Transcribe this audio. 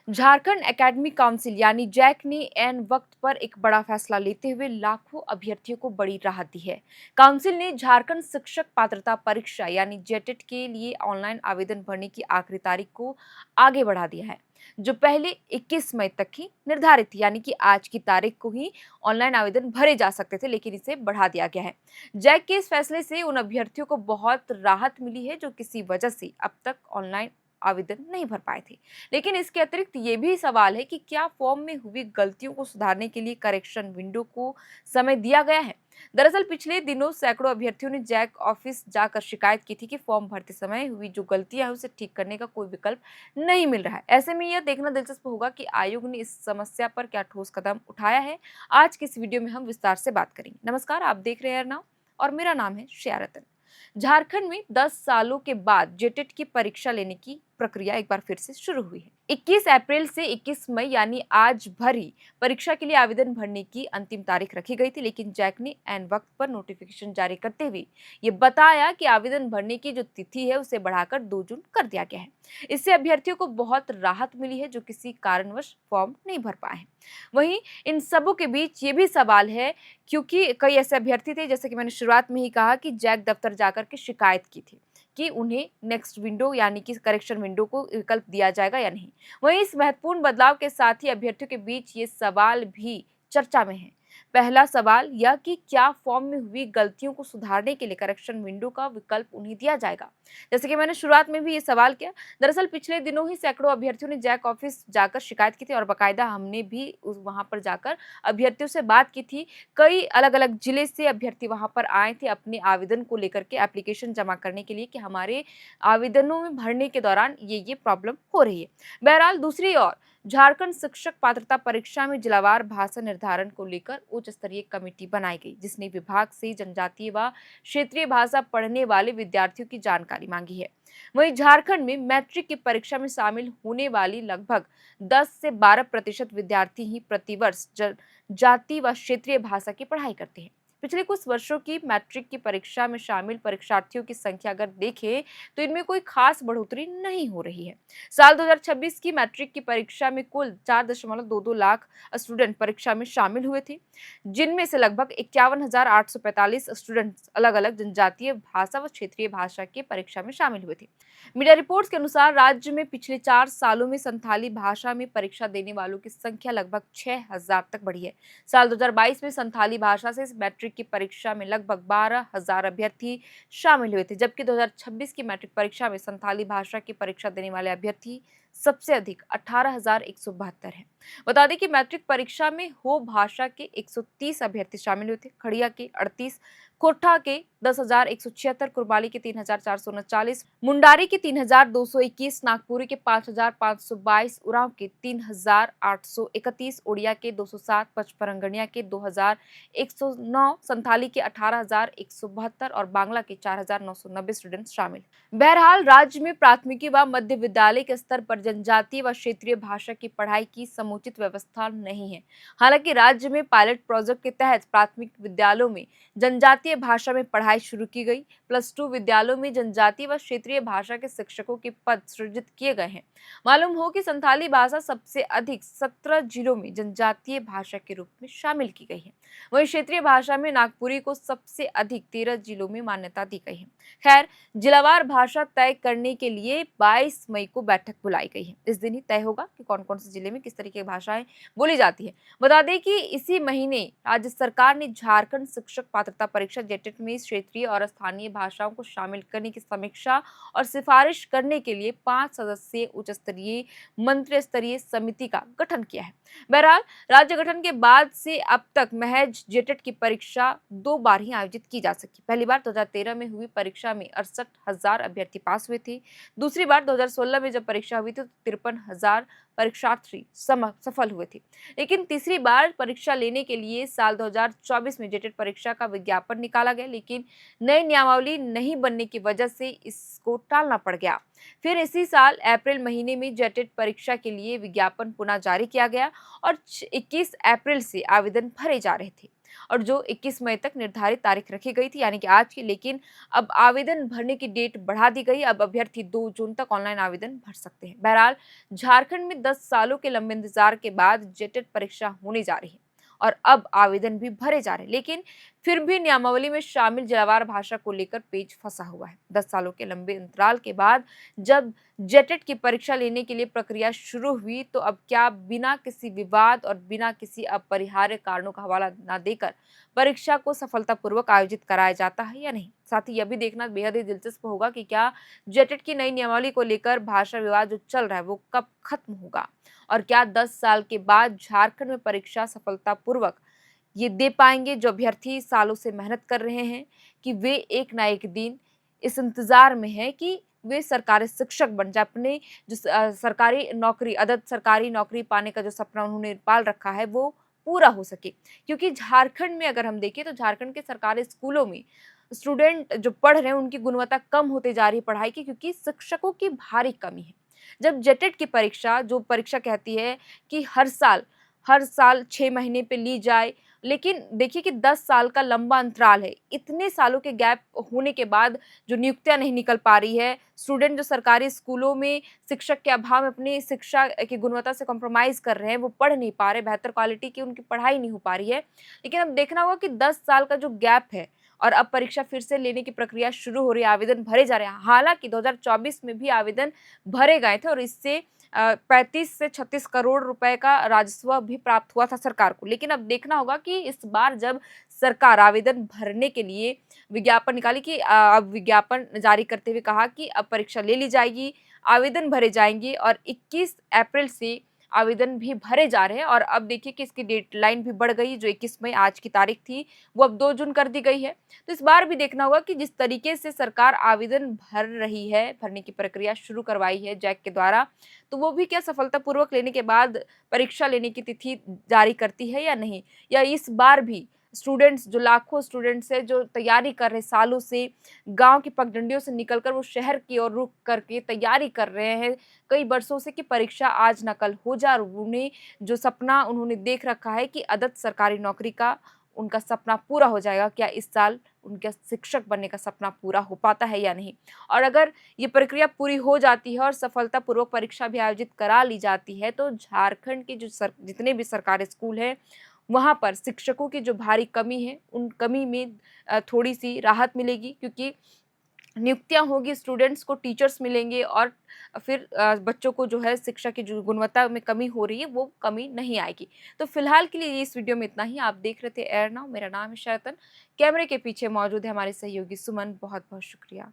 Jharkhand academic council यानी Jack ने ऐन वक्त पर एक बड़ा फैसला लेते हुए लाखों अभ्यर्थियों को बड़ी राहत दी है। काउंसिल ने झारखंड शिक्षक पात्रता परीक्षा यानी जेटेट के लिए ऑनलाइन आवेदन भरने की आखिरी तारीख को आगे बढ़ा दिया है, जो पहले 21 मई तक ही निर्धारित थी। यानी कि आज की तारीख को ही ऑनलाइन आवेदन भरे जा सकते थे, लेकिन इसे बढ़ा दिया गया है। जैक के इस फैसले से उन अभ्यर्थियों को बहुत राहत मिली है जो किसी वजह से अब तक ऑनलाइन आवेदन नहीं भर पाए थे। लेकिन इसके अतिरिक्त ये भी सवाल है कि क्या फॉर्म में हुई गलतियों को सुधारने के लिए करेक्शन विंडो को समय दिया गया है। दरअसल पिछले दिनों सैकड़ों अभ्यर्थियों ने जैक ऑफिस जाकर शिकायत की थी कि फॉर्म भरते समय हुई जो गलतियां हैं उसे ठीक करने का कोई विकल्प नहीं मिल रहा है। ऐसे में यह देखना दिलचस्प होगा कि आयोग ने इस समस्या पर क्या ठोस कदम उठाया है। आज के इस वीडियो में हम विस्तार से बात करेंगे। नमस्कार, आप देख रहे हैं अर्नव और मेरा नाम है श्रेया रतन। झारखंड में 10 सालों के बाद जेटेट की परीक्षा लेने की प्रक्रिया एक बार फिर से शुरू हुई है। 21 अप्रैल से 21 मई यानी आज भरी परीक्षा के लिए आवेदन भरने की अंतिम तारीख रखी गई थी, लेकिन जैक ने ऐन वक्त पर नोटिफिकेशन जारी करते हुए ये बताया कि आवेदन भरने की जो तिथि है उसे बढ़ाकर 2 जून कर दिया गया है। इससे अभ्यर्थियों को बहुत राहत मिली है जो किसी कारणवश फॉर्म नहीं भर पाए हैं। वहीं इन सबों के बीच ये भी सवाल है, क्योंकि कई ऐसे अभ्यर्थी थे, जैसे कि मैंने शुरुआत में ही कहा, कि जैक दफ्तर जाकर के शिकायत की थी कि उन्हें नेक्स्ट विंडो यानी कि करेक्शन विंडो को विकल्प दिया जाएगा या नहीं। वहीं इस महत्वपूर्ण बदलाव के साथ ही अभ्यर्थियों के बीच ये सवाल भी चर्चा में है। पहला सवाल यह कि क्या फॉर्म में हुई गलतियों को सुधारने के लिए करेक्शन विंडो का विकल्प उन्हें दिया जाएगा। जैसे कि मैंने शुरुआत में भी ये सवाल किया, दरअसल पिछले दिनों ही सैकड़ों अभ्यर्थियों ने जैक ऑफिस जाकर शिकायत की थी और बाकायदा हमने भी वहां पर जाकर अभ्यर्थियों से बात की थी। कई अलग अलग जिले से अभ्यर्थी वहां पर आए थे अपने आवेदन को लेकर के, एप्लीकेशन जमा करने के लिए कि हमारे आवेदनों में भरने के दौरान ये प्रॉब्लम हो रही है। बहरहाल दूसरी ओर झारखंड शिक्षक पात्रता परीक्षा में जिलावार भाषा निर्धारण को लेकर उच्च स्तरीय कमेटी बनाई गई, जिसने विभाग से जनजातीय व क्षेत्रीय भाषा पढ़ने वाले विद्यार्थियों की जानकारी मांगी है। वहीं झारखंड में मैट्रिक की परीक्षा में शामिल होने वाली लगभग 10 से 12% विद्यार्थी ही प्रतिवर्ष जाति व क्षेत्रीय भाषा की पढ़ाई करते हैं। पिछले कुछ वर्षों की मैट्रिक की परीक्षा में शामिल परीक्षार्थियों की संख्या अगर देखें तो इनमें कोई खास बढ़ोतरी नहीं हो रही है। साल 2026 की मैट्रिक की परीक्षा में कुल 4.22 लाख स्टूडेंट परीक्षा में शामिल हुए थे, जिनमें से लगभग 51,845 स्टूडेंट अलग अलग जनजातीय भाषा व क्षेत्रीय भाषा की परीक्षा में शामिल हुए थे। मीडिया रिपोर्ट्स के अनुसार राज्य में पिछले 4 सालों में संथाली भाषा में परीक्षा देने वालों की संख्या लगभग 6,000 तक बढ़ी है। साल 2022 में संथाली भाषा से मैट्रिक की परीक्षा में लगभग 12,000 अभ्यर्थी शामिल हुए थे, जबकि 2026 की मैट्रिक परीक्षा में संथाली भाषा की परीक्षा देने वाले अभ्यर्थी सबसे अधिक 18,172 हैं। बता दें कि मैट्रिक परीक्षा में हो भाषा के 130 अभ्यर्थी शामिल हुए थे, खड़िया के 38, कोठा के 10,176, कुरबाली के 3,439, मुंडारी के 3,221, नागपुरी के 5,522, उरांव के 3,831, उड़िया के 207, पचपरंगनिया के 2,109, संथाली के 18,172 और बांग्ला के 4,990 स्टूडेंट शामिल। बहरहाल राज्य में प्राथमिकी व मध्य विद्यालय के स्तर पर जनजातीय व क्षेत्रीय भाषा की पढ़ाई की समुचित व्यवस्था नहीं है। हालांकि राज्य में पायलट प्रोजेक्ट के तहत प्राथमिक विद्यालयों में जनजातीय भाषा में पढ़ाई शुरू की गई। +2 विद्यालयों में जनजातीय व क्षेत्रीय भाषा के शिक्षकों के पद सृजित किए गए हैं। मालूम हो कि संथाली भाषा सबसे अधिक 17 जिलों में जनजातीय भाषा के रूप में शामिल की गई है। वहीं क्षेत्रीय भाषा में नागपुरी को सबसे अधिक 13 जिलों में मान्यता दी गई है। खैर, जिलावार भाषा तय करने के लिए 22 मई को बैठक बुलाई गई है। इस दिन ही तय होगा कि कौन कौन से जिले में किस तरीके की भाषाएं बोली जाती है। बता दें कि इसी महीने राज्य सरकार ने झारखंड शिक्षक पात्रता परीक्षा जेटेट में क्षेत्रीय और स्थानीय भाषाओं को शामिल करने की समीक्षा और सिफारिश करने के लिए 5 सदस्यीय उच्च स्तरीय मंत्री स्तरीय समिति का गठन किया है। बहरहाल राज्य गठन के बाद से अब तक महज जेटेट की परीक्षा 2 बार ही आयोजित की जा सकी। पहली बार 2013 में हुई परीक्षा में 68,000 अभ्यर्थी पास हुए थे। दूसरी बार 2016 में जब परीक्षा हुई थी तो 53,000 परीक्षार्थी सफल हुए थे। लेकिन तीसरी बार परीक्षा लेने के लिए साल 2024 में जेटेट परीक्षा का विज्ञापन निकाला गया, लेकिन नई नियमावली नहीं बनने की वजह से इसको टालना पड़ गया। फिर इसी साल अप्रैल महीने में जेटेट परीक्षा के लिए विज्ञापन पुनः जारी किया गया और 21 अप्रैल से आवेदन भरे जा रहे थे। और जो 21 मई तक निर्धारित तारीख रखी गई थी यानी कि आज की, लेकिन अब आवेदन भरने की डेट बढ़ा दी गई। अब अभ्यर्थी 2 जून तक ऑनलाइन आवेदन भर सकते हैं। बहरहाल झारखंड में 10 सालों के लंबे इंतजार के बाद जेटेट परीक्षा होने जा रही है और अब आवेदन भी भरे जा रहे हैं, लेकिन फिर भी नियमावली में शामिल जलावार भाषा को लेकर पेच फंसा हुआ है। 10 सालों के लंबे अंतराल के बाद जब जेटेट की परीक्षा लेने के लिए प्रक्रिया शुरू हुई, तो अब क्या बिना किसी विवाद और बिना किसी अपरिहार्य कारणों का हवाला न देकर परीक्षा को सफलतापूर्वक आयोजित कराया जाता है या नहीं? साथ ही यह भी देखना बेहद ही दिलचस्प होगा कि क्या जेटेट की नई नियमावली को लेकर भाषा विवाद जो चल रहा है वो कब खत्म होगा, और क्या 10 साल के बाद झारखंड में परीक्षा सफलतापूर्वक ये दे पाएंगे जो अभ्यर्थी सालों से मेहनत कर रहे हैं कि वे एक ना एक दिन इस इंतजार में है कि वे सरकारी शिक्षक बन जाए, अपने जो सरकारी नौकरी, सरकारी नौकरी पाने का जो सपना उन्होंने पाल रखा है वो पूरा हो सके। क्योंकि झारखंड में अगर हम देखें तो झारखंड के सरकारी स्कूलों में स्टूडेंट जो पढ़ रहे हैं उनकी गुणवत्ता कम होते जा रही है पढ़ाई की, क्योंकि शिक्षकों की भारी कमी है। जब जेटेट की परीक्षा, जो परीक्षा कहती है कि हर साल 6 महीने पे ली जाए, लेकिन देखिए कि 10 साल का लंबा अंतराल है। इतने सालों के गैप होने के बाद जो नियुक्तियाँ नहीं निकल पा रही है, स्टूडेंट जो सरकारी स्कूलों में शिक्षक के अभाव में अपनी शिक्षा की गुणवत्ता से कॉम्प्रोमाइज़ कर रहे हैं, वो पढ़ नहीं पा रहे, बेहतर क्वालिटी की उनकी पढ़ाई नहीं हो पा रही है। लेकिन अब देखना होगा कि 10 साल का जो गैप है और अब परीक्षा फिर से लेने की प्रक्रिया शुरू हो रही है, आवेदन भरे जा रहे हैं। हालाँकि 2024 में भी आवेदन भरे गए थे और इससे 35 से 36 करोड़ रुपए का राजस्व भी प्राप्त हुआ था सरकार को। लेकिन अब देखना होगा कि इस बार जब सरकार आवेदन भरने के लिए विज्ञापन निकाली कि अब विज्ञापन जारी करते हुए कहा कि अब परीक्षा ले ली जाएगी, आवेदन भरे जाएंगे और 21 अप्रैल से आवेदन भी भरे जा रहे हैं। और अब देखिए कि इसकी डेडलाइन भी बढ़ गई, जो 21 मई आज की तारीख थी वो अब 2 जून कर दी गई है। तो इस बार भी देखना होगा कि जिस तरीके से सरकार आवेदन भर रही है, भरने की प्रक्रिया शुरू करवाई है जैक के द्वारा, तो वो भी क्या सफलतापूर्वक लेने के बाद परीक्षा लेने की तिथि जारी करती है या नहीं? या इस बार भी स्टूडेंट्स, जो लाखों स्टूडेंट्स हैं जो तैयारी कर रहे हैं सालों से, गाँव की पगडंडियों से निकलकर वो शहर की ओर रुख करके तैयारी कर रहे हैं कई वर्षों से कि परीक्षा आज ना कल हो जाए, और उन्हें जो सपना उन्होंने देख रखा है कि अदद सरकारी नौकरी का उनका सपना पूरा हो जाएगा, क्या इस साल उनका शिक्षक बनने का सपना पूरा हो पाता है या नहीं? और अगर ये प्रक्रिया पूरी हो जाती है और सफलतापूर्वक परीक्षा भी आयोजित करा ली जाती है, तो झारखंड के जितने भी सरकारी स्कूल हैं, वहाँ पर शिक्षकों की जो भारी कमी है, उन कमी में थोड़ी-सी राहत मिलेगी, क्योंकि नियुक्तियाँ होगी, स्टूडेंट्स को टीचर्स मिलेंगे और फिर बच्चों को जो है शिक्षा की जो गुणवत्ता में कमी हो रही है वो कमी नहीं आएगी। तो फिलहाल के लिए इस वीडियो में इतना ही। आप देख रहे थे एयर नाउ, मेरा नाम है शैतन। कैमरे के पीछे मौजूद है हमारे सहयोगी सुमन। बहुत-बहुत शुक्रिया।